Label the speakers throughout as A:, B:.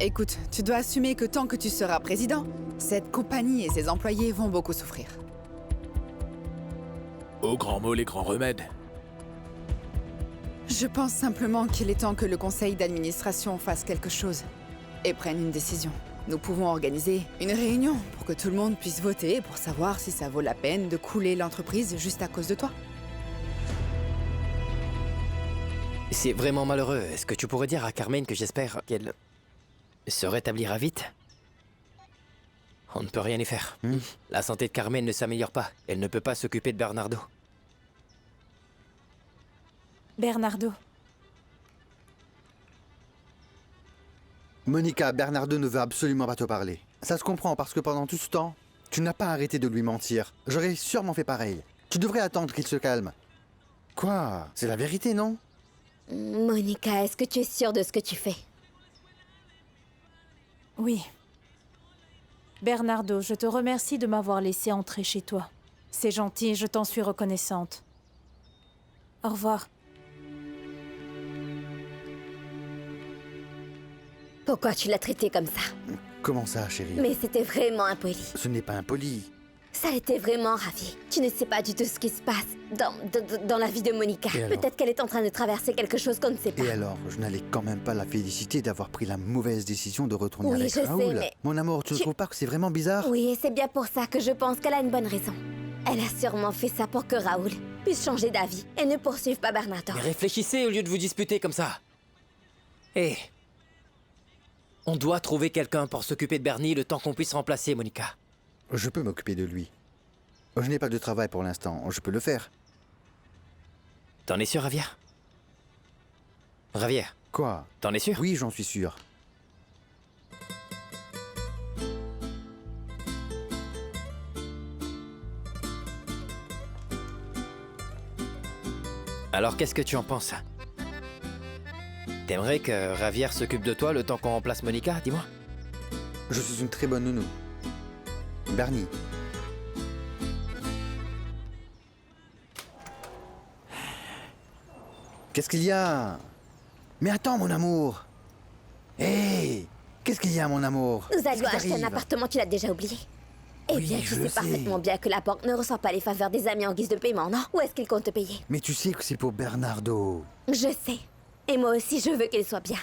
A: Écoute, tu dois assumer que tant que tu seras président, cette compagnie et ses employés vont beaucoup souffrir.
B: Aux grands mots, les grands remèdes.
A: Je pense simplement qu'il est temps que le conseil d'administration fasse quelque chose et prenne une décision. Nous pouvons organiser une réunion pour que tout le monde puisse voter pour savoir si ça vaut la peine de couler l'entreprise juste à cause de toi.
C: C'est vraiment malheureux. Est-ce que tu pourrais dire à Carmen que j'espère qu'elle se rétablira vite? On ne peut rien y faire. La santé de Carmen ne s'améliore pas. Elle ne peut pas s'occuper de Bernardo.
D: Bernardo.
E: Monica, Bernardo ne veut absolument pas te parler. Ça se comprend parce que pendant tout ce temps, tu n'as pas arrêté de lui mentir. J'aurais sûrement fait pareil. Tu devrais attendre qu'il se calme. Quoi? C'est la vérité, non?
F: Monica, est-ce que tu es sûre de ce que tu fais?
D: Oui. Bernardo, je te remercie de m'avoir laissé entrer chez toi. C'est gentil, je t'en suis reconnaissante. Au revoir.
F: Pourquoi tu l'as traité comme ça?
E: Comment ça, chérie?
F: Mais c'était vraiment impoli.
E: Ce n'est pas impoli.
F: Ça l'était vraiment, Ravi. Tu ne sais pas du tout ce qui se passe dans la vie de Monica. Peut-être qu'elle est en train de traverser quelque chose qu'on ne sait pas.
E: Et alors, je n'allais quand même pas la féliciter d'avoir pris la mauvaise décision de retourner
F: Oui,
E: avec
F: je sais,
E: Raoul.
F: mais...
E: Mon amour, tu ne trouves pas que c'est vraiment bizarre?
F: Oui, et c'est bien pour ça que je pense qu'elle a une bonne raison. Elle a sûrement fait ça pour que Raoul puisse changer d'avis et ne poursuive pas Bernardo.
C: Mais réfléchissez au lieu de vous disputer comme ça. Hé, on doit trouver quelqu'un pour s'occuper de Bernie le temps qu'on puisse remplacer Monica.
E: Je peux m'occuper de lui. Je n'ai pas de travail pour l'instant, je peux le faire.
C: T'en es sûr, Javier? Javier,
E: Quoi?
C: t'en es sûr?
E: Oui, j'en suis sûr.
C: Alors qu'est-ce que tu en penses? T'aimerais que Javier s'occupe de toi le temps qu'on remplace Monica, dis-moi?
E: Je suis une très bonne nounou. Bernie. Qu'est-ce qu'il y a? Mais attends, mon amour! Hé! Qu'est-ce qu'il y a, mon amour?
F: Nous
E: Qu'est-ce
F: allions
E: qui
F: acheter un
E: t'arrive?
F: appartement, tu l'as déjà oublié. Eh
E: Oui,
F: bien,
E: je
F: tu
E: le
F: sais
E: sais.
F: parfaitement bien que la banque ne ressent pas les faveurs des amis en guise de paiement, non? Où est-ce qu'ils comptent te payer?
E: Mais tu sais que c'est pour Bernardo.
F: Je sais. Et moi aussi, je veux qu'il soit bien.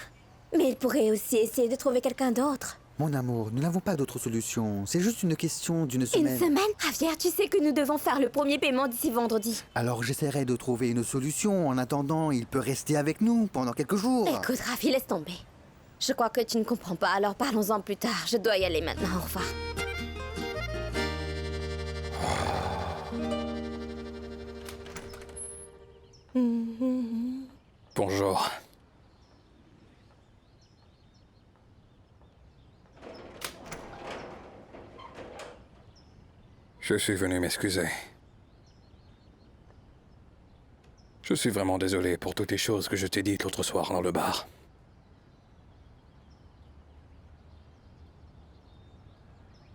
F: Mais il pourrait aussi essayer de trouver quelqu'un d'autre.
E: Mon amour, nous n'avons pas d'autre solution. C'est juste une question d'une
F: Une
E: semaine.
F: semaine? Javier, tu sais que nous devons faire le premier paiement d'ici vendredi.
E: Alors j'essaierai de trouver une solution. En attendant, il peut rester avec nous pendant quelques jours.
F: Écoute, Rafi, laisse tomber. Je crois que tu ne comprends pas, alors parlons-en plus tard. Je dois y aller maintenant, au revoir.
B: Bonjour. Je suis venu m'excuser. Je suis vraiment désolé pour toutes les choses que je t'ai dites l'autre soir dans le bar.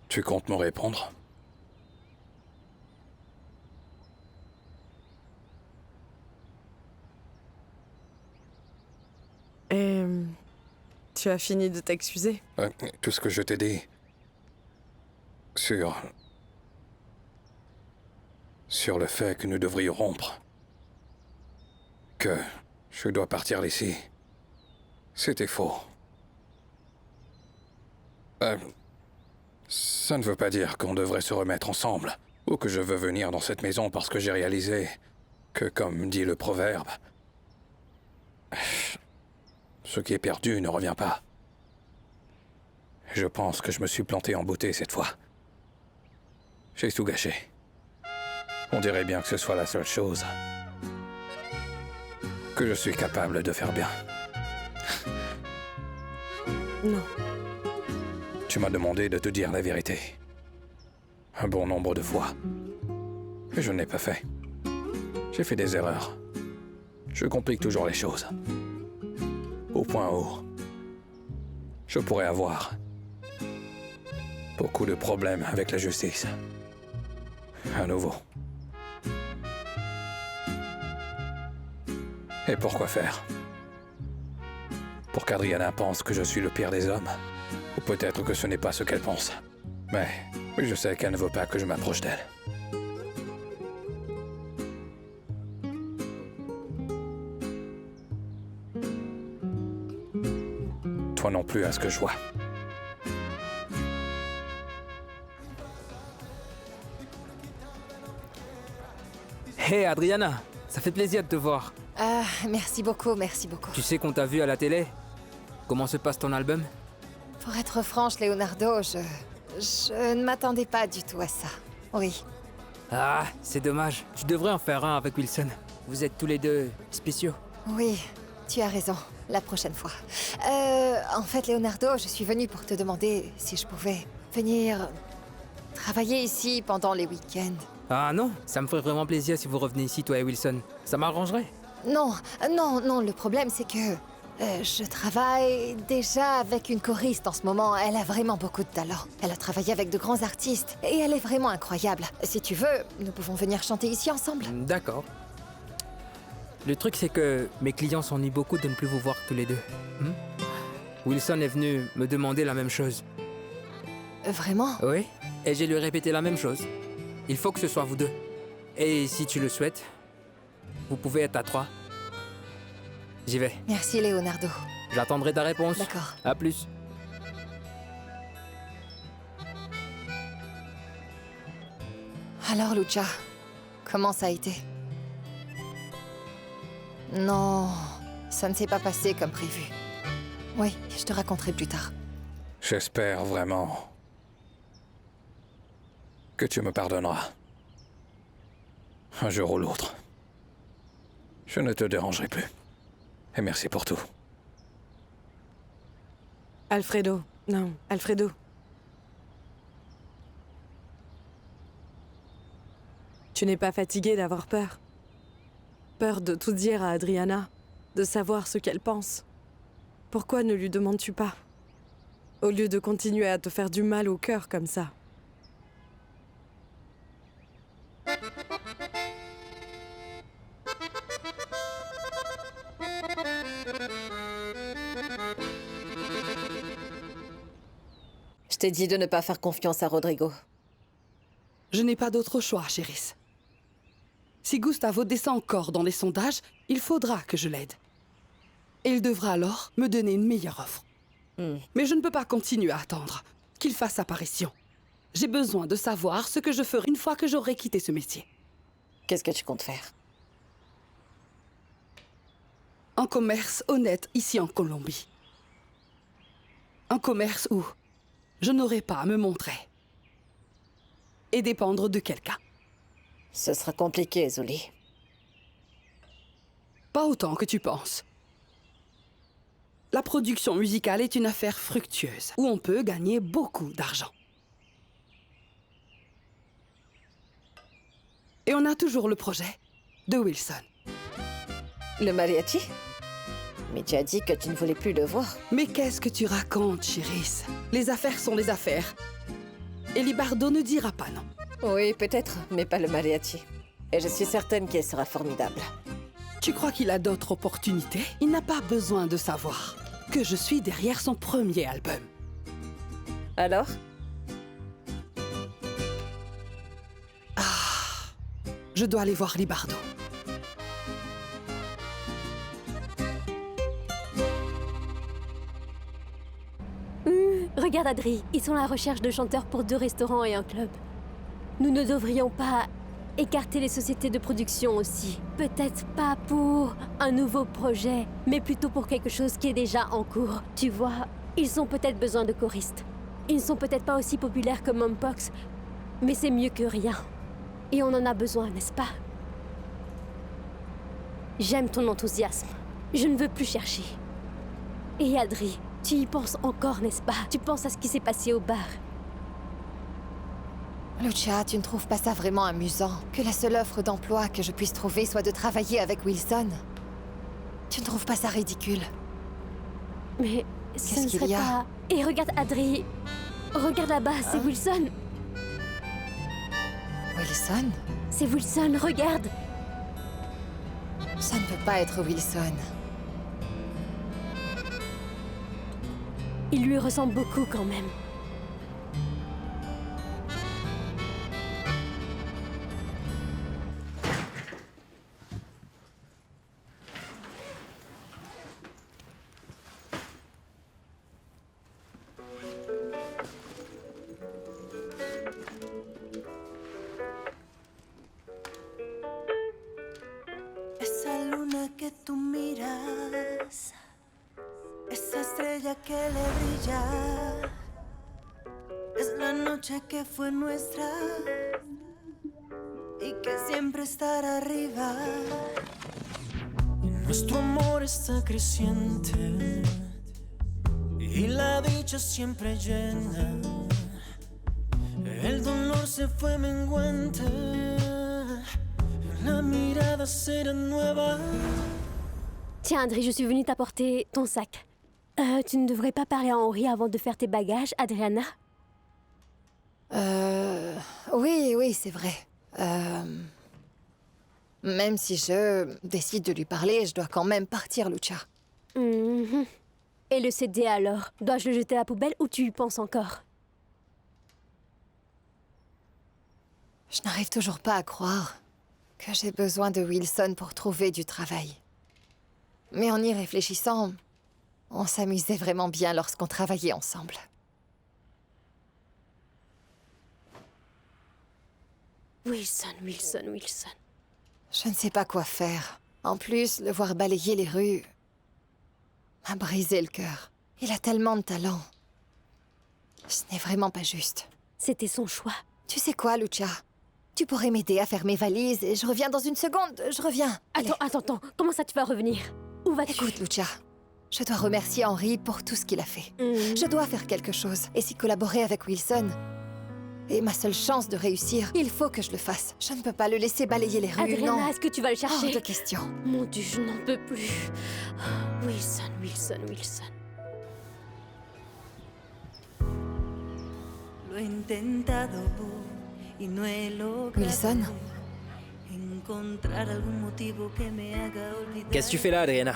B: Tu comptes me répondre?
G: Et... tu as fini de t'excuser?
B: Tout ce que je t'ai dit... sur le fait que nous devrions rompre. Que je dois partir d'ici. C'était faux. Ça ne veut pas dire qu'on devrait se remettre ensemble, ou que je veux venir dans cette maison parce que j'ai réalisé que, comme dit le proverbe, ce qui est perdu ne revient pas. Je pense que je me suis planté en beauté cette fois. J'ai tout gâché. On dirait bien que ce soit la seule chose que je suis capable de faire bien.
G: Non.
B: Tu m'as demandé de te dire la vérité. Un bon nombre de fois. Et je ne l'ai pas fait. J'ai fait des erreurs. Je complique toujours les choses. Au point où je pourrais avoir beaucoup de problèmes avec la justice. À nouveau. Et pourquoi faire? pour qu'Adriana pense que je suis le pire des hommes. Ou peut-être que ce n'est pas ce qu'elle pense. Mais je sais qu'elle ne veut pas que je m'approche d'elle. Toi non plus à ce que je vois.
H: Hey Adriana, ça fait plaisir de te voir.
I: Ah, merci beaucoup, merci beaucoup.
H: Tu sais qu'on t'a vu à la télé? Comment se passe ton album?
I: Pour être franche, Leonardo, je ne m'attendais pas du tout à ça. Oui.
H: Ah, c'est dommage. Tu devrais en faire un avec Wilson. Vous êtes tous les deux spéciaux.
I: Oui, tu as raison. La prochaine fois. En fait, Leonardo, je suis venue pour te demander si je pouvais venir travailler ici pendant les week-ends.
H: Ah non, ça me ferait vraiment plaisir si vous revenez ici, toi et Wilson. Ça m'arrangerait.
I: Non, le problème c'est que je travaille déjà avec une choriste en ce moment. Elle a vraiment beaucoup de talent. Elle a travaillé avec de grands artistes et elle est vraiment incroyable. Si tu veux, nous pouvons venir chanter ici ensemble.
H: D'accord. Le truc c'est que mes clients s'ennuient beaucoup de ne plus vous voir tous les deux. Wilson est venu me demander la même chose.
I: Vraiment?
H: Oui, et j'ai lui répété la même chose. Il faut que ce soit vous deux. Et si tu le souhaites, vous pouvez être à 3. J'y vais.
I: Merci, Leonardo.
H: J'attendrai ta réponse.
I: D'accord.
H: À plus.
I: Alors, Lucia, comment ça a été? Non, ça ne s'est pas passé comme prévu. Oui, je te raconterai plus tard.
B: J'espère vraiment que tu me pardonneras. Un jour ou l'autre. Je ne te dérangerai plus. Et merci pour tout.
G: Alfredo. Non, Alfredo. Tu n'es pas fatigué d'avoir peur? Peur de tout dire à Adriana, de savoir ce qu'elle pense. Pourquoi ne lui demandes-tu pas? Au lieu de continuer à te faire du mal au cœur comme ça.
I: Je t'ai dit de ne pas faire confiance à Rodrigo.
J: Je n'ai pas d'autre choix, Chérisse. Si Gustavo descend encore dans les sondages, il faudra que je l'aide. Et il devra alors me donner une meilleure offre. Mais je ne peux pas continuer à attendre qu'il fasse apparition. J'ai besoin de savoir ce que je ferai une fois que j'aurai quitté ce métier.
I: Qu'est-ce que tu comptes faire?
J: Un commerce honnête ici en Colombie. Un commerce où je n'aurai pas à me montrer et dépendre de quelqu'un.
I: Ce sera compliqué, Zuli.
J: Pas autant que tu penses. La production musicale est une affaire fructueuse, où on peut gagner beaucoup d'argent. Et on a toujours le projet de Wilson.
I: Le mariachi? Mais tu as dit que tu ne voulais plus le voir.
J: Mais qu'est-ce que tu racontes, Chérisse? Les affaires sont les affaires. Et Libardo ne dira pas non.
I: Oui, peut-être, mais pas le mariachi. Et je suis certaine qu'il sera formidable.
J: Tu crois qu'il a d'autres opportunités? Il n'a pas besoin de savoir que je suis derrière son premier album.
I: Alors?
J: Je dois aller voir Libardo.
K: Regarde Adri, ils sont à la recherche de chanteurs pour 2 restaurants et un club. Nous ne devrions pas écarter les sociétés de production aussi. Peut-être pas pour un nouveau projet, mais plutôt pour quelque chose qui est déjà en cours. Tu vois, ils ont peut-être besoin de choristes. Ils ne sont peut-être pas aussi populaires que Mumpox, mais c'est mieux que rien. Et on en a besoin, n'est-ce pas? J'aime ton enthousiasme. Je ne veux plus chercher. Et Adri, tu y penses encore, n'est-ce pas? Tu penses à ce qui s'est passé au bar.
I: Lucia, tu ne trouves pas ça vraiment amusant? Que la seule offre d'emploi que je puisse trouver soit de travailler avec Wilson? Tu ne trouves pas ça ridicule?
K: Mais ce ne serait pas... Et regarde Adri. Regarde là-bas, c'est Wilson.
I: Wilson?
K: C'est Wilson, regarde.
I: Ça ne peut pas être Wilson.
K: Il lui ressemble beaucoup quand même.
L: Esa luna que tú miras, esa estrella que le brilla, es la noche que fue nuestra y que siempre estará arriba.
M: Nuestro amor está creciente y la dicha siempre llena. El dolor se fue menguante, la mirada será nueva.
K: Tiens, Adri, je suis venue t'apporter ton sac. Tu ne devrais pas parler à Henri avant de faire tes bagages, Adriana?
I: Oui, c'est vrai. Même si je décide de lui parler, je dois quand même partir, Lucia.
K: Mhm. Et le CD alors? Dois-je le jeter à la poubelle ou tu y penses encore?
I: Je n'arrive toujours pas à croire que j'ai besoin de Wilson pour trouver du travail. Mais en y réfléchissant, on s'amusait vraiment bien lorsqu'on travaillait ensemble.
K: Wilson.
I: Je ne sais pas quoi faire. En plus, le voir balayer les rues m'a brisé le cœur. Il a tellement de talent. Ce n'est vraiment pas juste.
K: C'était son choix.
I: Tu sais quoi, Lucia? Tu pourrais m'aider à faire mes valises et je reviens dans une seconde. Je reviens.
K: Attends. Comment ça tu vas revenir? Où vas-tu?
I: Écoute, Lucia. Je dois remercier Henri pour tout ce qu'il a fait. Je dois faire quelque chose. Et si collaborer avec Wilson est ma seule chance de réussir, il faut que je le fasse. Je ne peux pas le laisser balayer les rues,
K: Adriana,
I: non.
K: est-ce que tu vas le chercher?
I: Hors de question.
K: Mon Dieu, je n'en peux plus. Wilson.
L: Lo he intentado y no he logrado
I: Wilson?
L: encontrar algún motivo que me haga olvidar.
C: Qu'est-ce que tu fais là, Adriana?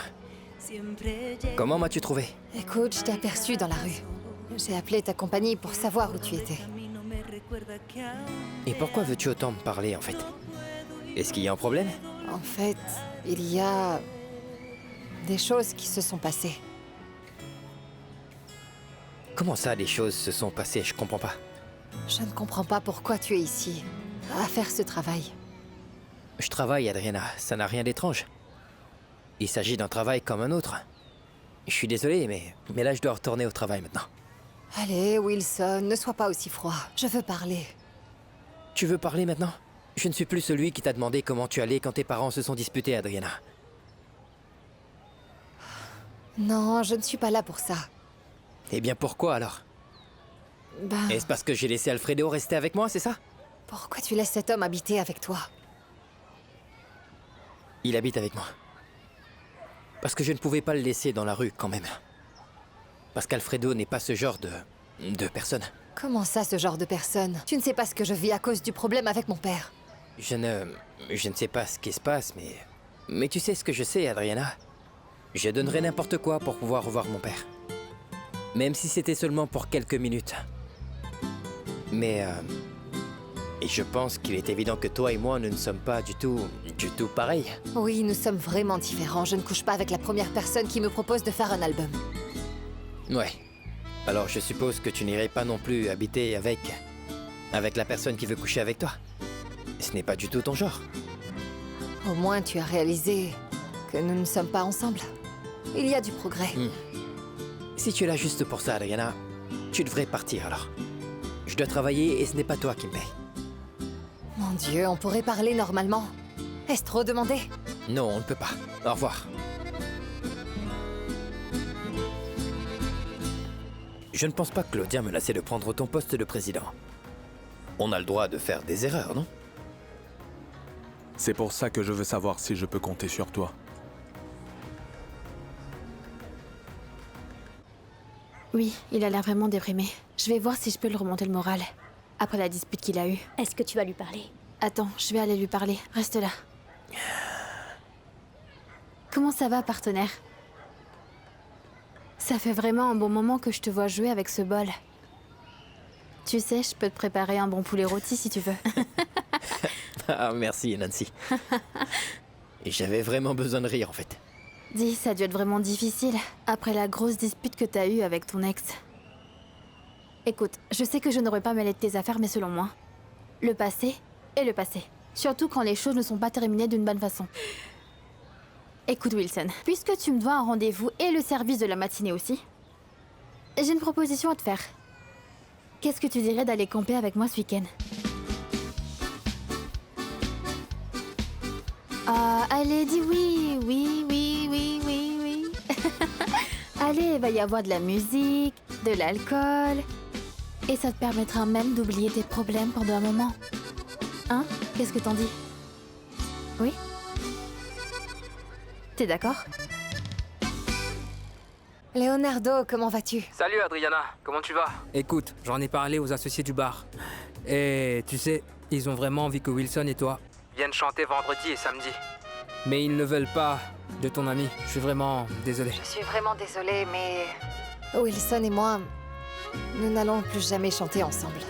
C: Comment m'as-tu trouvé?
I: Écoute, je t'ai aperçu dans la rue. J'ai appelé ta compagnie pour savoir où tu étais.
C: Et pourquoi veux-tu autant me parler, en fait? Est-ce qu'il y a un problème?
I: En fait, il y a des choses qui se sont passées.
C: Comment ça, les choses se sont passées? Je comprends pas.
I: Je ne comprends pas pourquoi tu es ici, à faire ce travail.
C: Je travaille, Adriana. Ça n'a rien d'étrange. Il s'agit d'un travail comme un autre. Je suis désolé, mais là, je dois retourner au travail maintenant.
I: Allez, Wilson, ne sois pas aussi froid. Je veux parler.
C: Tu veux parler maintenant? Je ne suis plus celui qui t'a demandé comment tu allais quand tes parents se sont disputés, Adriana.
I: Non, je ne suis pas là pour ça.
C: Eh bien, pourquoi alors? Est-ce parce que j'ai laissé Alfredo rester avec moi, c'est ça?
I: Pourquoi tu laisses cet homme habiter avec toi?
C: Il habite avec moi. Parce que je ne pouvais pas le laisser dans la rue, quand même. Parce qu'Alfredo n'est pas ce genre de personne.
I: Comment ça, ce genre de personne? Tu ne sais pas ce que je vis à cause du problème avec mon père.
C: Je ne sais pas ce qui se passe, mais tu sais ce que je sais, Adriana. Je donnerais n'importe quoi pour pouvoir revoir mon père. Même si c'était seulement pour quelques minutes. Mais et je pense qu'il est évident que toi et moi, nous ne sommes pas du tout pareils.
I: Oui, nous sommes vraiment différents. Je ne couche pas avec la première personne qui me propose de faire un album.
C: Ouais. Alors je suppose que tu n'irais pas non plus habiter avec la personne qui veut coucher avec toi. Ce n'est pas du tout ton genre.
I: Au moins, tu as réalisé que nous ne sommes pas ensemble. Il y a du progrès.
C: Si tu es là juste pour ça, Adriana, tu devrais partir alors. Je dois travailler et ce n'est pas toi qui me paye.
I: Mon Dieu, on pourrait parler normalement. Est-ce trop demandé?
C: Non, on ne peut pas. Au revoir. Je ne pense pas que Claudia menaçait de prendre ton poste de président. On a le droit de faire des erreurs, non?
N: C'est pour ça que je veux savoir si je peux compter sur toi.
D: Oui, il a l'air vraiment déprimé. Je vais voir si je peux le remonter le moral. Après la dispute qu'il a eue.
K: Est-ce que tu vas lui parler?
D: Attends, je vais aller lui parler. Reste là. Comment ça va, partenaire?
O: Ça fait vraiment un bon moment que je te vois jouer avec ce bol. Tu sais, je peux te préparer un bon poulet rôti si tu veux.
C: Ah, merci, Nancy. J'avais vraiment besoin de rire, en fait.
O: Dis, ça a dû être vraiment difficile, après la grosse dispute que t'as eue avec ton ex. Écoute, je sais que je n'aurais pas mêlé de tes affaires, mais selon moi, le passé est le passé. Surtout quand les choses ne sont pas terminées d'une bonne façon. Écoute, Wilson, puisque tu me dois un rendez-vous et le service de la matinée aussi, j'ai une proposition à te faire. Qu'est-ce que tu dirais d'aller camper avec moi ce week-end? Allez, dis oui, oui, oui, oui, oui, oui. Allez, il va y avoir de la musique, de l'alcool, et ça te permettra même d'oublier tes problèmes pendant un moment. Hein? Qu'est-ce que t'en dis? Oui? T'es d'accord?
I: Leonardo, comment vas-tu?
H: Salut Adriana, comment tu vas? Écoute, j'en ai parlé aux associés du bar. Et tu sais, ils ont vraiment envie que Wilson et toi viennent chanter vendredi et samedi. Mais ils ne veulent pas de ton ami. Je suis vraiment désolé.
I: Je suis vraiment désolée, mais... Wilson et moi, nous n'allons plus jamais chanter ensemble.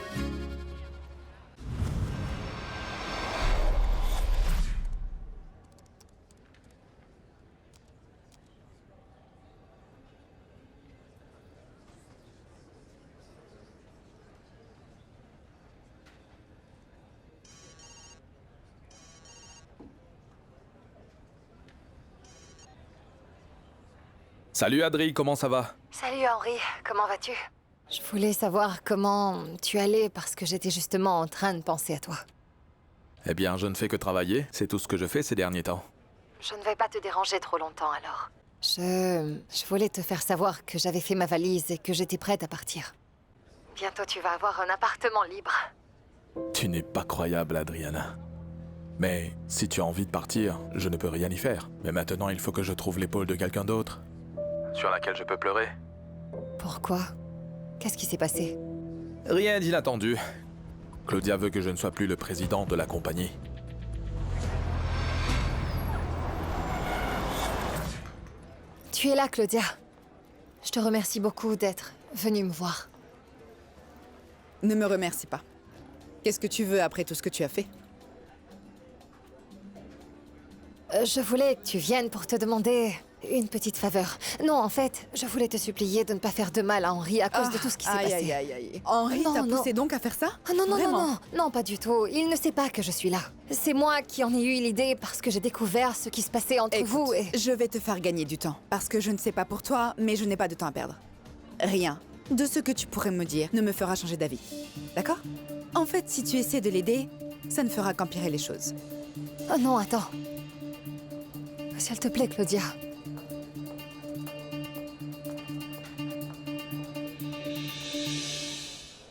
N: Salut Adri, comment ça va?
I: Salut Henri, comment vas-tu? Je voulais savoir comment tu allais parce que j'étais justement en train de penser à toi.
N: Eh bien, je ne fais que travailler, c'est tout ce que je fais ces derniers temps.
I: Je ne vais pas te déranger trop longtemps alors. Je voulais te faire savoir que j'avais fait ma valise et que j'étais prête à partir. Bientôt tu vas avoir un appartement libre.
N: Tu n'es pas croyable, Adriana. Mais si tu as envie de partir, je ne peux rien y faire. Mais maintenant, il faut que je trouve l'épaule de quelqu'un d'autre. Sur laquelle je peux pleurer.
I: Pourquoi? Qu'est-ce qui s'est passé?
N: Rien d'inattendu. Claudia veut que je ne sois plus le président de la compagnie.
I: Tu es là, Claudia. Je te remercie beaucoup d'être venue me voir.
A: Ne me remercie pas. Qu'est-ce que tu veux après tout ce que tu as fait?
I: Je voulais que tu viennes pour te demander une petite faveur. Non, en fait, je voulais te supplier de ne pas faire de mal à Henri à cause de tout ce qui s'est passé.
A: Aïe, aïe, aïe. Henri t'a poussé donc à faire ça?
I: Ah non, non,
A: Vraiment?
I: non, non, pas du tout. Il ne sait pas que je suis là. C'est moi qui en ai eu l'idée parce que j'ai découvert ce qui se passait entre
A: Écoute,
I: vous et...
A: je vais te faire gagner du temps. Parce que je ne sais pas pour toi, mais je n'ai pas de temps à perdre. Rien de ce que tu pourrais me dire ne me fera changer d'avis. D'accord? En fait, si tu essaies de l'aider, ça ne fera qu'empirer les choses.
I: Oh non, attends. S'il te plaît, Claudia.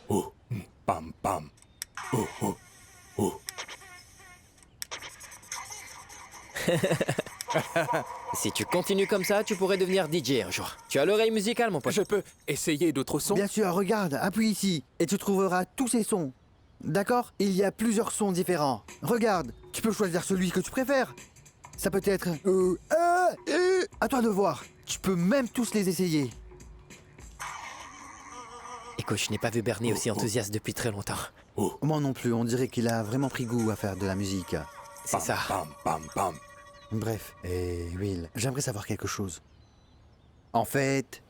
N: Oh, pam, pam. Oh, oh, oh.
C: Si tu continues comme ça, tu pourrais devenir DJ un jour. Tu as l'oreille musicale, mon pote.
P: Je peux essayer d'autres sons?
E: Bien sûr, regarde, appuie ici, et tu trouveras tous ces sons. D'accord? Il y a plusieurs sons différents. Regarde, tu peux choisir celui que tu préfères. Ça peut être... à toi de voir. Tu peux même tous les essayer.
C: Écoute, je n'ai pas vu Bernie aussi enthousiaste depuis très longtemps.
E: Moi non plus, on dirait qu'il a vraiment pris goût à faire de la musique.
C: C'est ça.
N: Pam, pam, pam.
E: Bref, et Will, j'aimerais savoir quelque chose. En fait...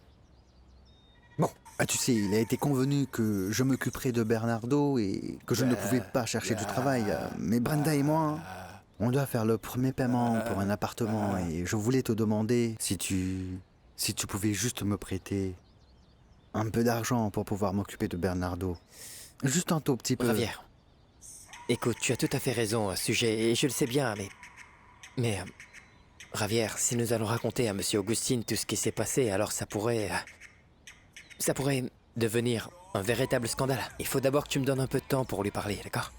E: Bon, tu sais, il a été convenu que je m'occuperais de Bernardo et que je ne pouvais pas chercher du travail. Mais Brenda et moi, on doit faire le premier paiement pour un appartement et je voulais te demander si tu pouvais juste me prêter un peu d'argent pour pouvoir m'occuper de Bernardo. Juste un tout petit peu.
C: Javier, écoute, tu as tout à fait raison à ce sujet et je le sais bien, mais Javier, si nous allons raconter à Monsieur Augustine tout ce qui s'est passé, alors ça pourrait devenir un véritable scandale. Il faut d'abord que tu me donnes un peu de temps pour lui parler, d'accord?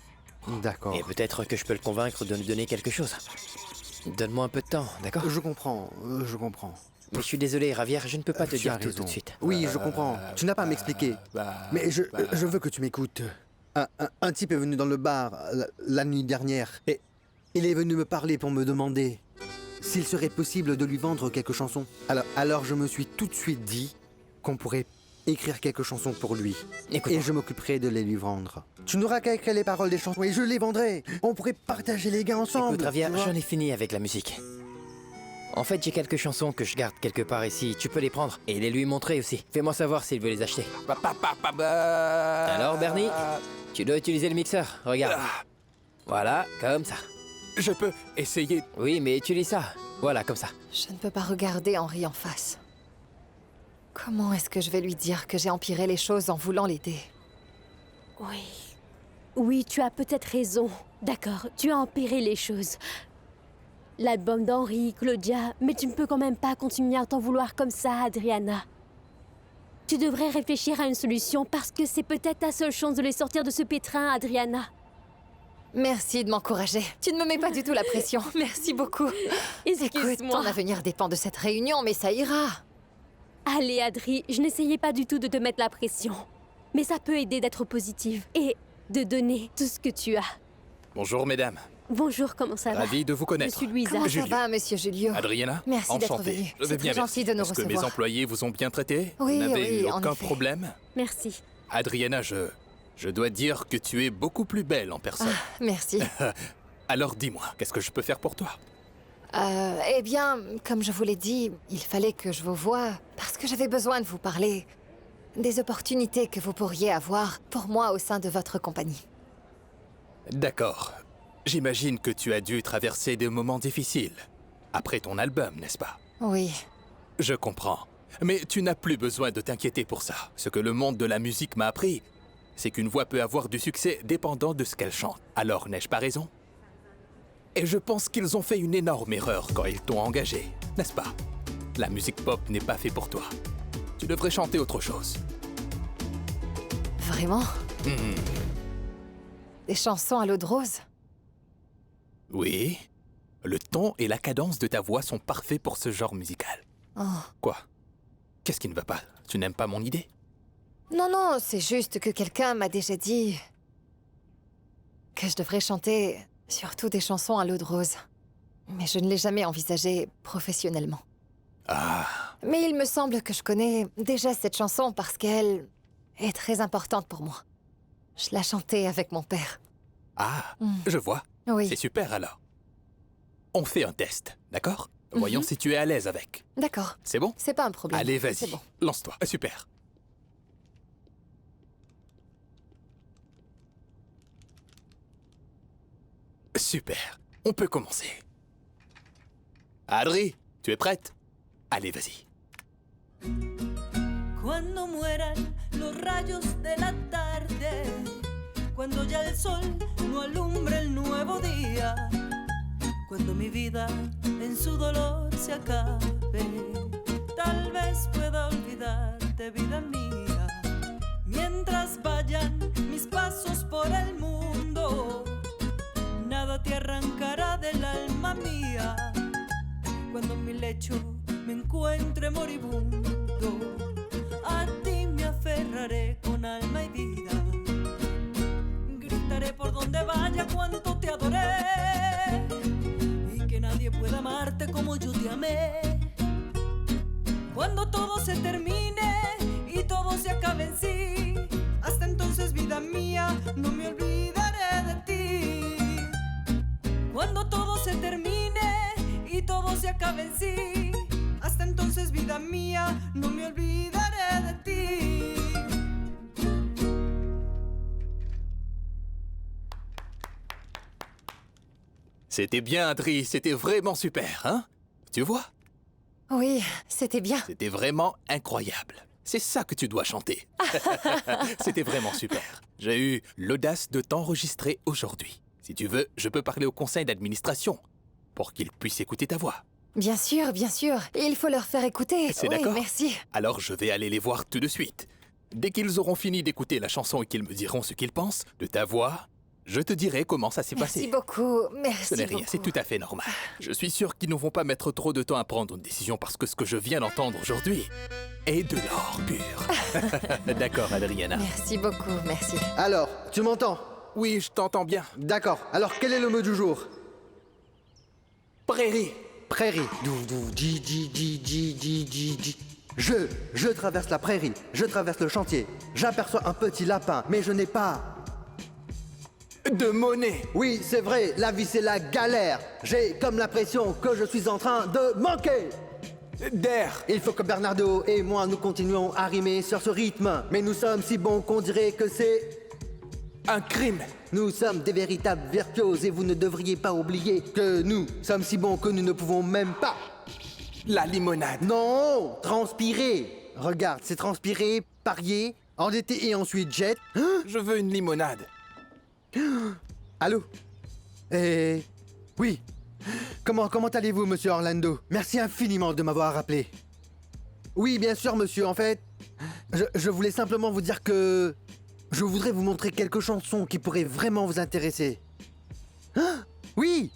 E: D'accord.
C: Et peut-être que je peux le convaincre de nous donner quelque chose. Donne-moi un peu de temps, d'accord?
E: Je comprends.
C: Mais je suis désolé, Javier, je ne peux pas te
E: Tu
C: dire
E: as
C: tout
E: raison.
C: de suite.
E: Oui, je comprends. Tu n'as pas à m'expliquer. Mais je veux que tu m'écoutes. Un type est venu dans le bar la nuit dernière et il est venu me parler pour me demander s'il serait possible de lui vendre quelques chansons. Alors je me suis tout de suite dit qu'on pourrait écrire quelques chansons pour lui.
C: Écoute.
E: Et je m'occuperai de les lui vendre. Tu n'auras qu'à écrire les paroles des chansons et je les vendrai. On pourrait partager les gains ensemble.
C: Écoute, Ravia,
E: tu vois.
C: j'en ai fini avec la musique. En fait, j'ai quelques chansons que je garde quelque part ici. Tu peux les prendre et les lui montrer aussi. Fais-moi savoir s'il veut les acheter. Alors, Bernie, tu dois utiliser le mixeur. Regarde. Voilà, comme ça.
P: Je peux essayer.
C: Oui, mais utilise ça. Voilà, comme ça.
I: Je ne peux pas regarder Henri en face. Comment est-ce que je vais lui dire que j'ai empiré les choses en voulant l'aider?
K: Oui. Oui, tu as peut-être raison. D'accord, tu as empiré les choses. L'album d'Henri, Claudia, mais tu ne peux quand même pas continuer à t'en vouloir comme ça, Adriana. Tu devrais réfléchir à une solution parce que c'est peut-être ta seule chance de les sortir de ce pétrin, Adriana.
I: Merci de m'encourager. Tu ne me mets pas du tout la pression. Merci beaucoup. Écoute,
K: Excuse-moi.
I: ton avenir dépend de cette réunion, mais ça ira.
K: Allez, Adri, je n'essayais pas du tout de te mettre la pression. Mais ça peut aider d'être positive et de donner tout ce que tu as.
P: Bonjour, mesdames.
K: Bonjour, comment ça va?
P: Ravi de vous connaître.
K: Je suis Louisa.
I: Comment ça
P: Julio.
I: va, monsieur Julio?
P: Adriana,
I: Merci d'être
P: enchanté.
I: venu.
P: Je vais
I: C'est
P: bien,
I: très gentil
P: merci.
I: de nous
P: Est-ce que mes
I: recevoir.
P: employés vous ont bien traité?
I: Oui,
P: Vous n'avez
I: oui, en
P: aucun
I: effet.
P: problème?
K: Merci.
P: Adriana, je dois dire que tu es beaucoup plus belle en personne.
I: Merci.
P: Alors dis-moi, qu'est-ce que je peux faire pour toi?
I: Eh bien, comme je vous l'ai dit, il fallait que je vous voie parce que j'avais besoin de vous parler des opportunités que vous pourriez avoir pour moi au sein de votre compagnie.
P: D'accord. J'imagine que tu as dû traverser des moments difficiles. Après ton album, n'est-ce pas?
I: Oui.
P: Je comprends. Mais tu n'as plus besoin de t'inquiéter pour ça. Ce que le monde de la musique m'a appris, c'est qu'une voix peut avoir du succès dépendant de ce qu'elle chante. Alors, n'ai-je pas raison? Et je pense qu'ils ont fait une énorme erreur quand ils t'ont engagé, n'est-ce pas? La musique pop n'est pas fait pour toi. Tu devrais chanter autre chose.
I: Vraiment? Des chansons à l'eau de rose?
P: Oui. Le ton et la cadence de ta voix sont parfaits pour ce genre musical.
I: Oh.
P: Quoi? Qu'est-ce qui ne va pas? Tu n'aimes pas mon idée?
I: Non, non, c'est juste que quelqu'un m'a déjà dit que je devrais chanter surtout des chansons à l'eau de rose. Mais je ne l'ai jamais envisagé professionnellement.
P: Ah.
I: Mais il me semble que je connais déjà cette chanson parce qu'elle est très importante pour moi. Je la chantais avec mon père.
P: Ah, je vois.
I: Oui.
P: C'est super alors. On fait un test, d'accord? Voyons si tu es à l'aise avec.
I: D'accord.
P: C'est bon?
I: C'est pas un problème.
P: Allez, vas-y.
I: C'est bon.
P: Lance-toi. Super. Super. On peut commencer. Adri, tu es prête? Allez, vas-y.
L: Cuando mueran los rayos de la tarde, cuando ya el sol no alumbre el nuevo día, cuando mi vida en su dolor se acabe, tal vez pueda olvidarte, vida mía, mientras vayan mis pasos por el mundo, nada te arrancará del alma mía, cuando en mi lecho me encuentre moribundo, a ti me aferraré con alma y vida. Gritaré por donde vaya cuánto te adoré y que nadie pueda amarte como yo te amé. Cuando todo se termine y todo se acabe en sí, hasta entonces, vida mía, no me olvidaré de ti. Cuando todo se termine y todo se acabe en sí, hasta entonces, vida mía, no me olvidaré de ti.
P: C'était bien, Adri. C'était vraiment super, hein? Tu vois?
I: Oui, c'était bien.
P: C'était vraiment incroyable. C'est ça que tu dois chanter. C'était vraiment super. J'ai eu l'audace de t'enregistrer aujourd'hui. Si tu veux, je peux parler au conseil d'administration pour qu'ils puissent écouter ta voix.
I: Bien sûr, bien sûr. Il faut leur faire écouter.
P: C'est
I: oui,
P: d'accord?
I: merci.
P: Alors je vais aller les voir tout de suite. Dès qu'ils auront fini d'écouter la chanson et qu'ils me diront ce qu'ils pensent de ta voix, je te dirai comment ça s'est passé.
I: Merci beaucoup. Merci
P: Ce n'est rien,
I: beaucoup.
P: c'est tout à fait normal. Je suis sûr qu'ils ne vont pas mettre trop de temps à prendre une décision parce que ce que je viens d'entendre aujourd'hui est de l'or pur. D'accord, Adriana.
I: Merci beaucoup, merci.
E: Alors, tu m'entends?
P: Oui, je t'entends bien.
E: D'accord. Alors, quel est le mot du jour?
P: Prairie.
E: Prairie. Dou, dou, di, di, di, di, di, di, di. Je traverse la prairie, je traverse le chantier, j'aperçois un petit lapin, mais je n'ai pas...
P: de monnaie.
E: Oui, c'est vrai, la vie c'est la galère. J'ai comme l'impression que je suis en train de manquer
P: d'air.
E: Il faut que Bernardo et moi nous continuions à rimer sur ce rythme. Mais nous sommes si bons qu'on dirait que c'est...
P: un crime.
E: Nous sommes des véritables virtuoses et vous ne devriez pas oublier que nous sommes si bons que nous ne pouvons même pas...
P: la limonade.
E: Non, transpirer. Regarde, c'est transpirer, parier, endetter et ensuite jet.
P: Je veux une limonade.
E: Allô? Oui. Comment allez-vous, monsieur Orlando? Merci infiniment de m'avoir rappelé. Oui, bien sûr, monsieur. En fait, je voulais simplement vous dire que... je voudrais vous montrer quelques chansons qui pourraient vraiment vous intéresser. Oui!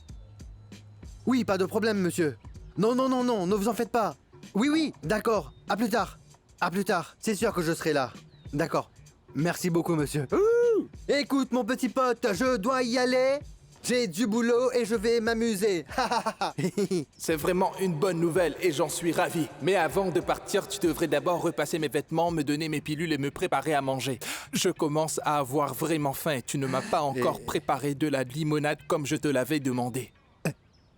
E: Oui, pas de problème, monsieur. Non, ne vous en faites pas. Oui, d'accord. À plus tard. À plus tard. C'est sûr que je serai là. D'accord. Merci beaucoup, monsieur. Écoute, mon petit pote, je dois y aller. J'ai du boulot et je vais m'amuser.
P: C'est vraiment une bonne nouvelle et j'en suis ravi. Mais avant de partir, tu devrais d'abord repasser mes vêtements, me donner mes pilules et me préparer à manger. Je commence à avoir vraiment faim. Tu ne m'as pas encore préparé de la limonade comme je te l'avais demandé.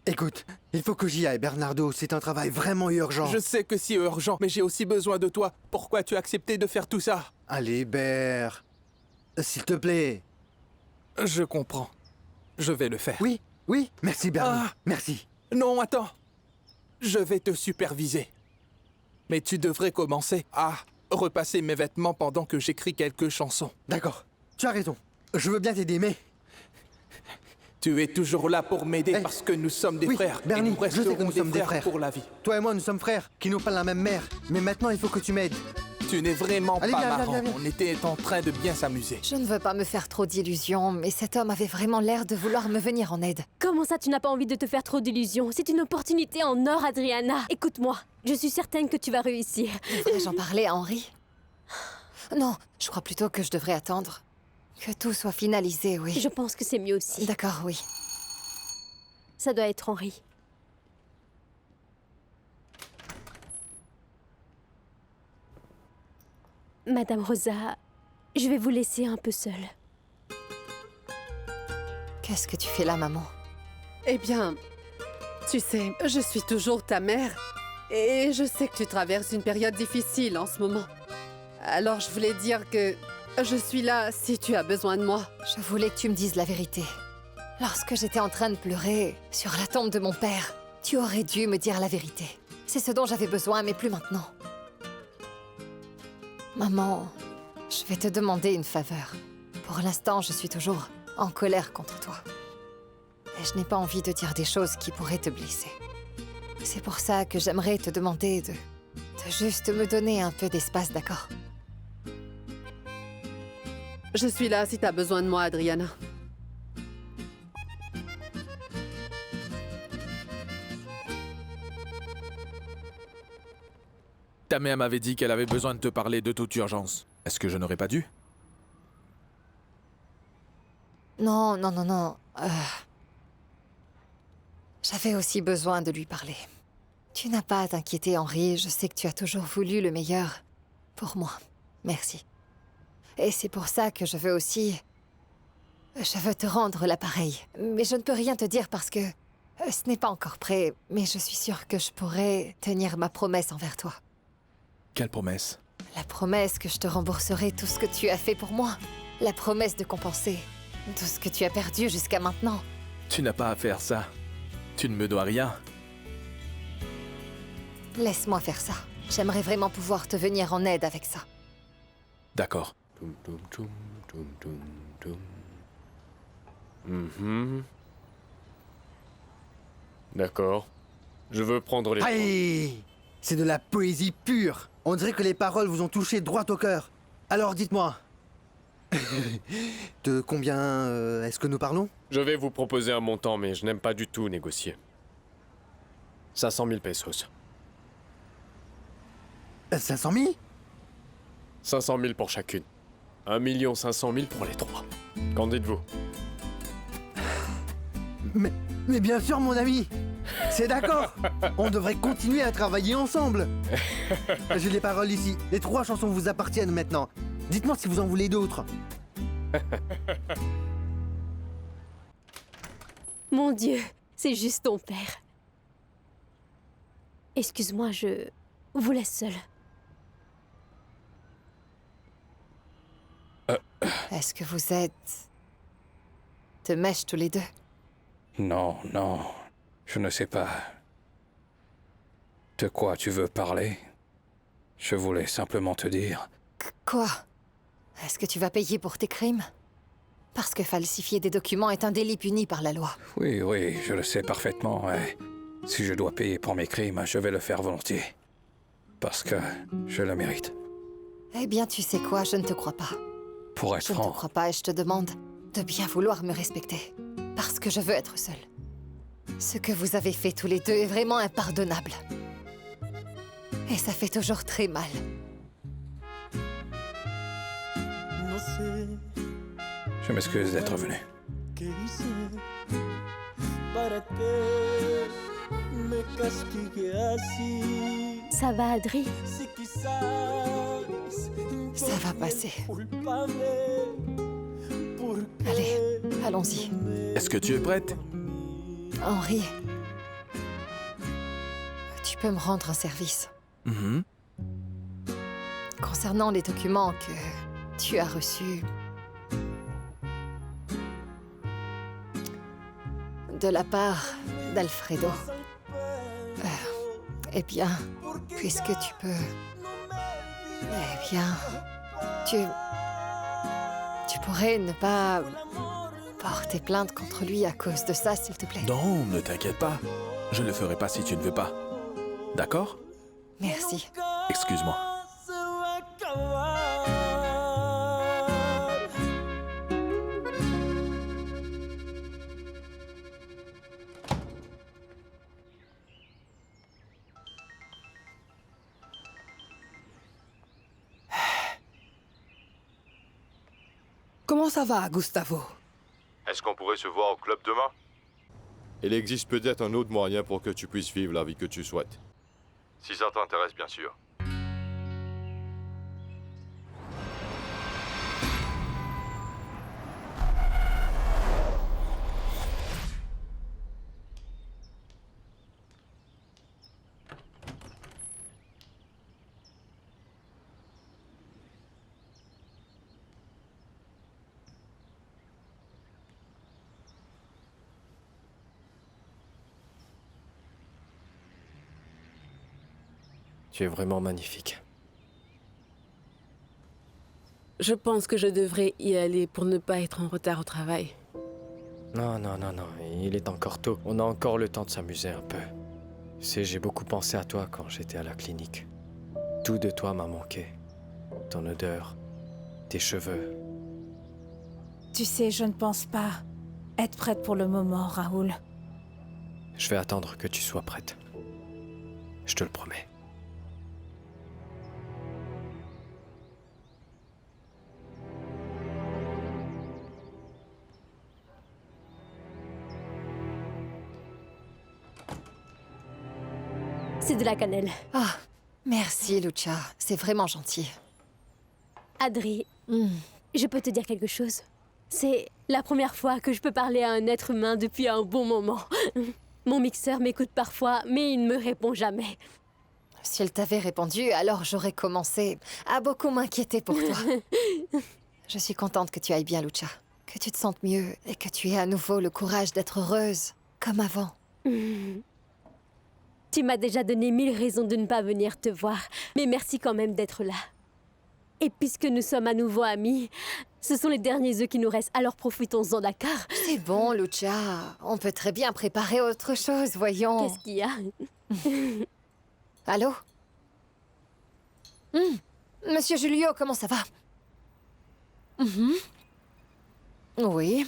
E: Écoute, il faut que j'y aille, Bernardo. C'est un travail vraiment urgent.
P: Je sais que c'est urgent, mais j'ai aussi besoin de toi. Pourquoi tu as accepté de faire tout ça?
E: Allez, Ber... s'il te plaît.
P: Je comprends. Je vais le faire.
E: Oui, merci Bernie, merci.
P: Non, attends. Je vais te superviser. Mais tu devrais commencer à repasser mes vêtements pendant que j'écris quelques chansons.
E: D'accord, tu as raison. Je veux bien t'aider, mais...
P: Tu es toujours là pour m'aider parce que nous sommes des frères.
E: Bernie,
P: et nous
E: je sais que nous sommes des frères
P: pour la vie.
E: Toi et moi, nous sommes frères, qui n'ont pas la même mère. Mais maintenant, il faut que tu m'aides.
P: Tu n'es vraiment
E: Allez,
P: pas
E: viens,
P: marrant.
E: viens.
P: On était en train de bien s'amuser.
I: Je ne veux pas me faire trop d'illusions, mais cet homme avait vraiment l'air de vouloir me venir en aide.
K: Comment ça, tu n'as pas envie de te faire trop d'illusions? C'est une opportunité en or, Adriana. Écoute-moi, je suis certaine que tu vas réussir.
I: Devrais-je en parler à Henri? Non, je crois plutôt que je devrais attendre. Que tout soit finalisé, oui.
K: Je pense que c'est mieux aussi.
I: D'accord, oui.
K: Ça doit être Henri. Madame Rosa, je vais vous laisser un peu seule.
I: Qu'est-ce que tu fais là, maman?
J: Eh bien, tu sais, je suis toujours ta mère. Et je sais que tu traverses une période difficile en ce moment. Alors je voulais dire que je suis là si tu as besoin de moi.
I: Je voulais que tu me dises la vérité. Lorsque j'étais en train de pleurer sur la tombe de mon père, tu aurais dû me dire la vérité. C'est ce dont j'avais besoin, mais plus maintenant. Maman, je vais te demander une faveur. Pour l'instant, je suis toujours en colère contre toi. Et je n'ai pas envie de dire des choses qui pourraient te blesser. C'est pour ça que j'aimerais te demander de juste me donner un peu d'espace, d'accord?
J: Je suis là si t'as besoin de moi, Adriana.
N: Ta mère m'avait dit qu'elle avait besoin de te parler de toute urgence. Est-ce que je n'aurais pas dû?
I: Non. J'avais aussi besoin de lui parler. Tu n'as pas à t'inquiéter, Henri. Je sais que tu as toujours voulu le meilleur pour moi. Merci. Et c'est pour ça que je veux aussi... Je veux te rendre l'appareil. Mais je ne peux rien te dire parce que... ce n'est pas encore prêt, mais je suis sûre que je pourrais tenir ma promesse envers toi.
N: Quelle promesse?
I: La promesse que je te rembourserai tout ce que tu as fait pour moi. La promesse de compenser tout ce que tu as perdu jusqu'à maintenant.
N: Tu n'as pas à faire ça. Tu ne me dois rien.
I: Laisse-moi faire ça. J'aimerais vraiment pouvoir te venir en aide avec ça.
N: D'accord.
Q: D'accord. Je veux prendre les...
E: Aïe! C'est de la poésie pure. On dirait que les paroles vous ont touché droit au cœur. Alors dites-moi. De combien est-ce que nous parlons?
Q: Je vais vous proposer un montant, mais je n'aime pas du tout négocier. 500 000 pesos.
E: 500 000?
Q: 500 000 pour chacune. 1 500 000 pour les trois. Qu'en dites-vous?
E: Mais bien sûr, mon ami. C'est d'accord. On devrait continuer à travailler ensemble. J'ai les paroles ici. Les 3 chansons vous appartiennent maintenant. Dites-moi si vous en voulez d'autres.
K: Mon Dieu, c'est juste ton père. Excuse-moi, je vous laisse seul.
I: Est-ce que vous êtes de mèche tous les deux?
B: Non, non, je ne sais pas. De quoi tu veux parler? Je voulais simplement te dire...
I: Quoi? Est-ce que tu vas payer pour tes crimes? Parce que falsifier des documents est un délit puni par la loi.
B: Oui, oui, je le sais parfaitement, et si je dois payer pour mes crimes, je vais le faire volontiers. Parce que je le mérite.
I: Eh bien, tu sais quoi, je ne te crois pas.
B: Pour être
I: Je ne
B: franc...
I: te crois pas et je te demande de bien vouloir me respecter. Parce que je veux être seule. Ce que vous avez fait tous les deux est vraiment impardonnable. Et ça fait toujours très mal.
B: Je m'excuse d'être venu.
K: Ça va, Adri?
I: Ça va passer. Allez, allons-y.
N: Est-ce que tu es prête?
I: Henri, tu peux me rendre un service concernant les documents que tu as reçus de la part d'Alfredo. Eh bien, puisque tu peux... Eh bien, tu pourrais ne pas porter plainte contre lui à cause de ça, s'il te plaît.
N: Non, ne t'inquiète pas. Je ne le ferai pas si tu ne veux pas. D'accord?
I: Merci.
N: Excuse-moi.
J: Comment ça va, Gustavo?
R: Est-ce qu'on pourrait se voir au club demain? Il existe peut-être un autre moyen pour que tu puisses vivre la vie que tu souhaites. Si ça t'intéresse, bien sûr.
C: Tu es vraiment magnifique.
G: Je pense que je devrais y aller pour ne pas être en retard au travail.
C: Non, non, non, non, il est encore tôt. On a encore le temps de s'amuser un peu. Tu sais, j'ai beaucoup pensé à toi quand j'étais à la clinique. Tout de toi m'a manqué. Ton odeur, tes cheveux.
D: Tu sais, je ne pense pas être prête pour le moment, Raoul.
C: Je vais attendre que tu sois prête. Je te le promets.
K: C'est de la cannelle.
I: Ah, merci, Lucia. C'est vraiment gentil.
K: Adri, je peux te dire quelque chose? C'est la première fois que je peux parler à un être humain depuis un bon moment. Mon mixeur m'écoute parfois, mais il ne me répond jamais.
I: S'il t'avait répondu, alors j'aurais commencé à beaucoup m'inquiéter pour toi. Je suis contente que tu ailles bien, Lucia. Que tu te sentes mieux et que tu aies à nouveau le courage d'être heureuse, comme avant.
K: Tu m'as déjà donné 1000 raisons de ne pas venir te voir, mais merci quand même d'être là. Et puisque nous sommes à nouveau amis, ce sont les derniers œufs qui nous restent, alors profitons-en, d'accord?
I: C'est bon, Lucia. On peut très bien préparer autre chose, voyons.
K: Qu'est-ce qu'il y a?
I: Allô? Monsieur Julio, comment ça va? Oui.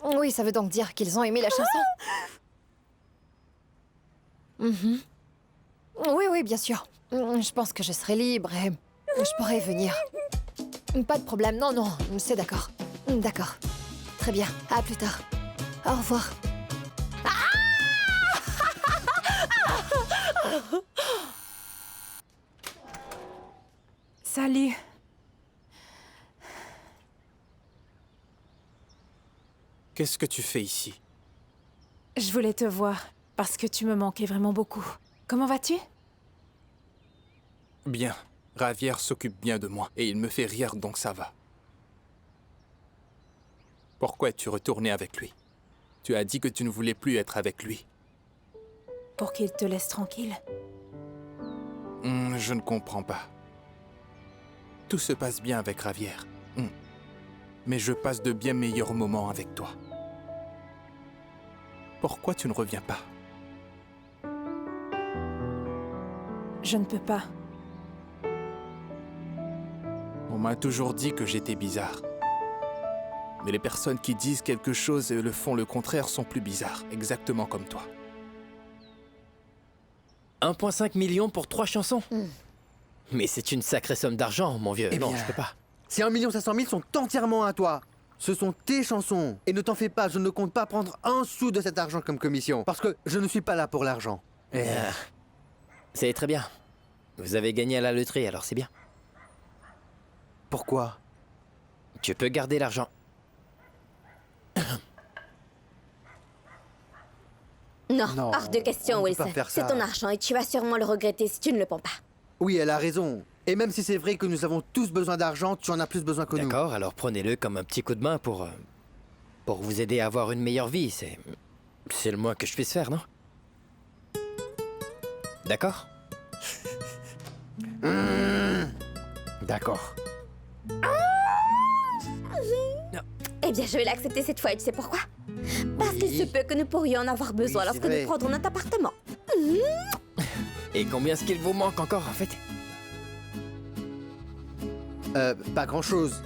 I: Oui, ça veut donc dire qu'ils ont aimé la chanson? Oui, oui, bien sûr. Je pense que je serai libre et je pourrai venir. Pas de problème, non, non, c'est d'accord. D'accord. Très bien, à plus tard. Au revoir. Ah!
D: Salut.
P: Qu'est-ce que tu fais ici?
D: Je voulais te voir, parce que tu me manquais vraiment beaucoup. Comment vas-tu?
P: Bien. Ravière s'occupe bien de moi, et il me fait rire, donc ça va. Pourquoi es-tu retourné avec lui? Tu as dit que tu ne voulais plus être avec lui.
D: Pour qu'il te laisse tranquille.
P: Je ne comprends pas. Tout se passe bien avec Ravière. Mais je passe de bien meilleurs moments avec toi. Pourquoi tu ne reviens pas?
D: Je ne peux pas.
P: On m'a toujours dit que j'étais bizarre. Mais les personnes qui disent quelque chose et le font le contraire sont plus bizarres, exactement comme toi.
C: 1,5 million pour 3 chansons. Mais c'est une sacrée somme d'argent, mon vieux.
E: Eh
C: non,
E: bien,
C: je peux pas.
E: Ces 1 500 000 sont entièrement à toi. Ce sont tes chansons. Et ne t'en fais pas, je ne compte pas prendre un sou de cet argent comme commission. Parce que je ne suis pas là pour l'argent.
C: C'est très bien. Vous avez gagné à la loterie, alors c'est bien.
E: Pourquoi?
C: Tu peux garder l'argent.
F: Non, hors de question,
E: on ne peut pas
F: Wilson.
E: faire
F: C'est
E: ça.
F: ton argent et tu vas sûrement le regretter si tu ne le prends pas.
E: Oui, elle a raison. Et même si c'est vrai que nous avons tous besoin d'argent, tu en as plus besoin que nous.
C: D'accord, alors prenez-le comme un petit coup de main pour vous aider à avoir une meilleure vie. C'est le moins que je puisse faire, non? D'accord?
E: D'accord.
F: Eh bien, je vais l'accepter cette fois et tu sais pourquoi? Parce qu'il se peut que nous pourrions en avoir besoin lorsque nous prendrons notre appartement.
C: Et combien est-ce qu'il vous manque encore, en fait?
E: Pas grand-chose.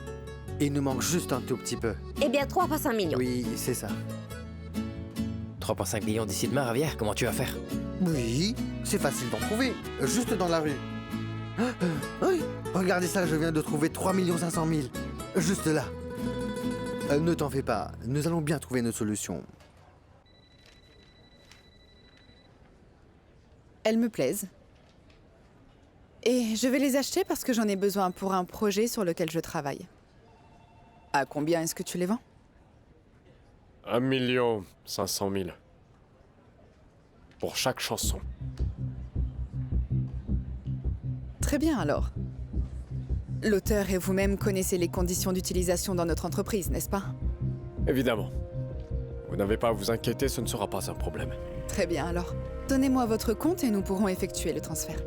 E: Il nous manque juste un tout petit peu.
F: Eh bien, 3,5 millions.
E: Oui, c'est ça.
C: 3,5 millions d'ici demain, Ravière, comment tu vas faire?
E: Oui, c'est facile d'en trouver. Juste dans la rue. Oui, regardez ça, je viens de trouver 3 500 000. Juste là. Ne t'en fais pas, nous allons bien trouver une solution.
A: Elles me plaisent. Et je vais les acheter parce que j'en ai besoin pour un projet sur lequel je travaille. À combien est-ce que tu les vends?
Q: 1 500 000. Pour chaque chanson.
A: Très bien alors. L'auteur et vous-même connaissez les conditions d'utilisation dans notre entreprise, n'est-ce pas?
Q: Évidemment. Vous n'avez pas à vous inquiéter, ce ne sera pas un problème.
A: Très bien alors. Donnez-moi votre compte et nous pourrons effectuer le transfert.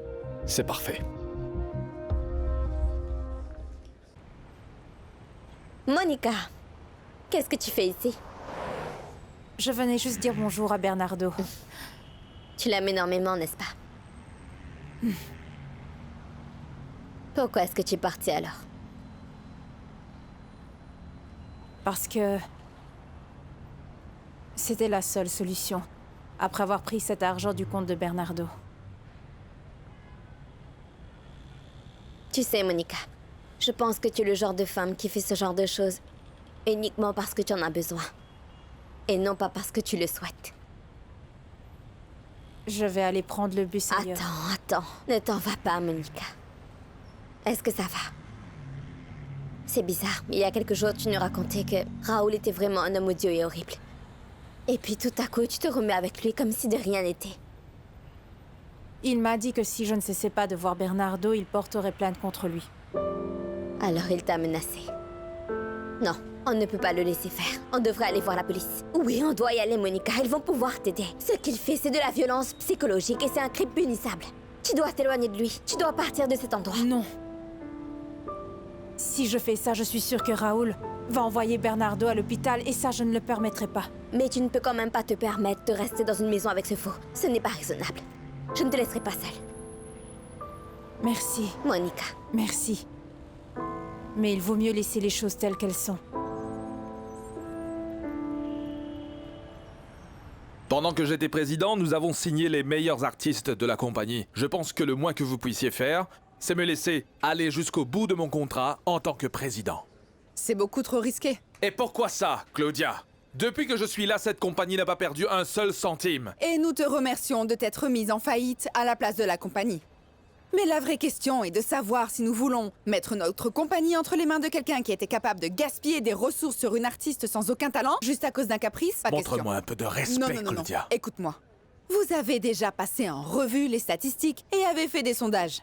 Q: C'est parfait.
F: Monica, qu'est-ce que tu fais ici?
D: Je venais juste dire bonjour à Bernardo.
F: Tu l'aimes énormément, n'est-ce pas? Pourquoi est-ce que tu es partie alors?
D: Parce que... c'était la seule solution, après avoir pris cet argent du compte de Bernardo.
F: Tu sais, Monica, je pense que tu es le genre de femme qui fait ce genre de choses uniquement parce que tu en as besoin. Et non pas parce que tu le souhaites.
D: Je vais aller prendre le bus ailleurs.
F: Attends. Ne t'en va pas, Monica. Est-ce que ça va? C'est bizarre. Il y a quelques jours, tu nous racontais que Raoul était vraiment un homme odieux et horrible. Et puis tout à coup, tu te remets avec lui comme si de rien n'était.
D: Il m'a dit que si je ne cessais pas de voir Bernardo, il porterait plainte contre lui.
F: Alors il t'a menacé. Non, on ne peut pas le laisser faire. On devrait aller voir la police. Oui, on doit y aller, Monica. Ils vont pouvoir t'aider. Ce qu'il fait, c'est de la violence psychologique et c'est un crime punissable. Tu dois t'éloigner de lui. Tu dois partir de cet endroit.
D: Non. Si je fais ça, je suis sûre que Raoul va envoyer Bernardo à l'hôpital et ça, je ne le permettrai pas.
F: Mais tu ne peux quand même pas te permettre de rester dans une maison avec ce fou. Ce n'est pas raisonnable. Je ne te laisserai pas seule.
D: Merci.
F: Monica.
D: Merci. Mais il vaut mieux laisser les choses telles qu'elles sont.
N: Pendant que j'étais président, nous avons signé les meilleurs artistes de la compagnie. Je pense que le moins que vous puissiez faire, c'est me laisser aller jusqu'au bout de mon contrat en tant que président.
A: C'est beaucoup trop risqué.
N: Et pourquoi ça, Claudia? Depuis que je suis là, cette compagnie n'a pas perdu un seul centime.
A: Et nous te remercions de t'être mise en faillite à la place de la compagnie. Mais la vraie question est de savoir si nous voulons mettre notre compagnie entre les mains de quelqu'un qui était capable de gaspiller des ressources sur une artiste sans aucun talent, juste à cause d'un caprice.
N: Montre-moi un peu de respect, Claudia.
A: Écoute-moi. Vous avez déjà passé en revue les statistiques et avez fait des sondages.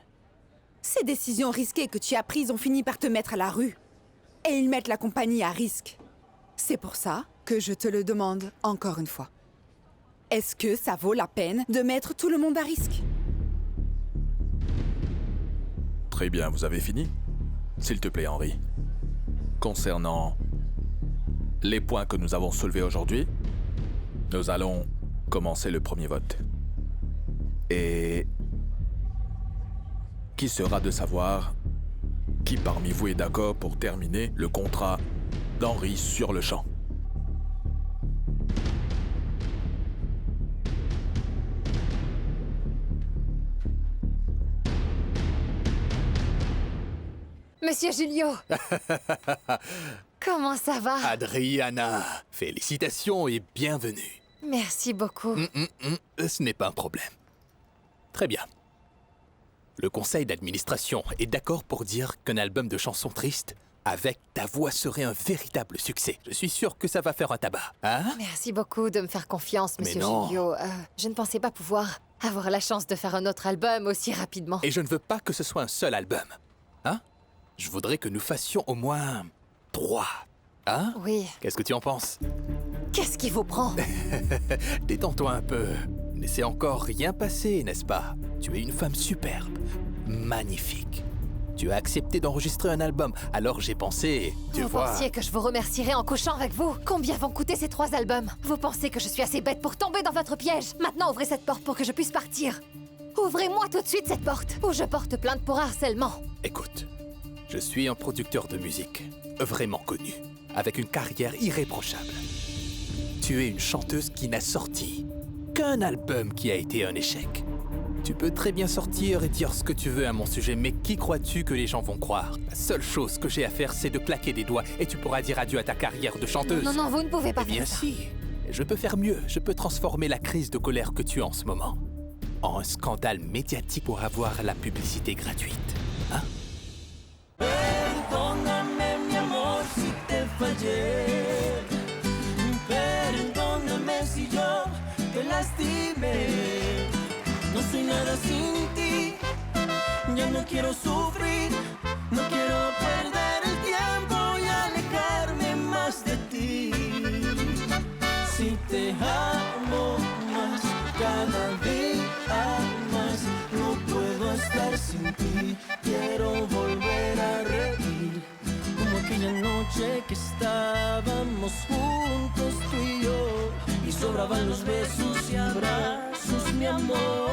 A: Ces décisions risquées que tu as prises ont fini par te mettre à la rue. Et ils mettent la compagnie à risque. C'est pour ça que je te le demande encore une fois. Est-ce que ça vaut la peine de mettre tout le monde à risque?
N: Très bien, vous avez fini? S'il te plaît, Henry. Concernant les points que nous avons soulevés aujourd'hui, nous allons commencer le premier vote. Et qui sera de savoir qui parmi vous est d'accord pour terminer le contrat d'Henry sur le champ?
I: Monsieur Julio. Comment ça va?
P: Adriana, félicitations et bienvenue.
I: Merci beaucoup.
P: Ce n'est pas un problème. Très bien. Le conseil d'administration est d'accord pour dire qu'un album de chansons tristes avec ta voix serait un véritable succès. Je suis sûr que ça va faire un tabac, hein?
I: Merci beaucoup de me faire confiance, Monsieur Julio. Je ne pensais pas pouvoir avoir la chance de faire un autre album aussi rapidement.
P: Et je ne veux pas que ce soit un seul album, hein? Je voudrais que nous fassions au moins 3, hein?
I: Oui.
P: Qu'est-ce que tu en penses?
I: Qu'est-ce qui vous prend?
P: Détends-toi un peu. Ne s'est encore rien passé, n'est-ce pas? Tu es une femme superbe, magnifique. Tu as accepté d'enregistrer un album, alors j'ai pensé, tu vois...
I: Vous pensiez que je vous remercierais en couchant avec vous? Combien vont coûter ces 3 albums? Vous pensez que je suis assez bête pour tomber dans votre piège? Maintenant, ouvrez cette porte pour que je puisse partir. Ouvrez-moi tout de suite cette porte, ou je porte plainte pour harcèlement.
P: Écoute, je suis un producteur de musique, vraiment connu, avec une carrière irréprochable. Tu es une chanteuse qui n'a sorti qu'un album qui a été un échec. Tu peux très bien sortir et dire ce que tu veux à mon sujet, mais qui crois-tu que les gens vont croire? La seule chose que j'ai à faire, c'est de claquer des doigts et tu pourras dire adieu à ta carrière de chanteuse.
I: Non, vous ne pouvez pas
P: faire
I: ça.
P: Bien si. Je peux faire mieux. Je peux transformer la crise de colère que tu as en ce moment en un scandale médiatique pour avoir la publicité gratuite. Hein?
M: Perdóname, mi amor, si te fallé. Perdóname si yo te lastimé. No soy nada sin ti. Ya no quiero sufrir. No quiero perder el tiempo y alejarme más de ti. Si te amo más, cada día más, no puedo estar sin ti. Quiero volver a reír, como aquella noche que estábamos juntos tú y yo, y sobraban los besos y abrazos, mi amor.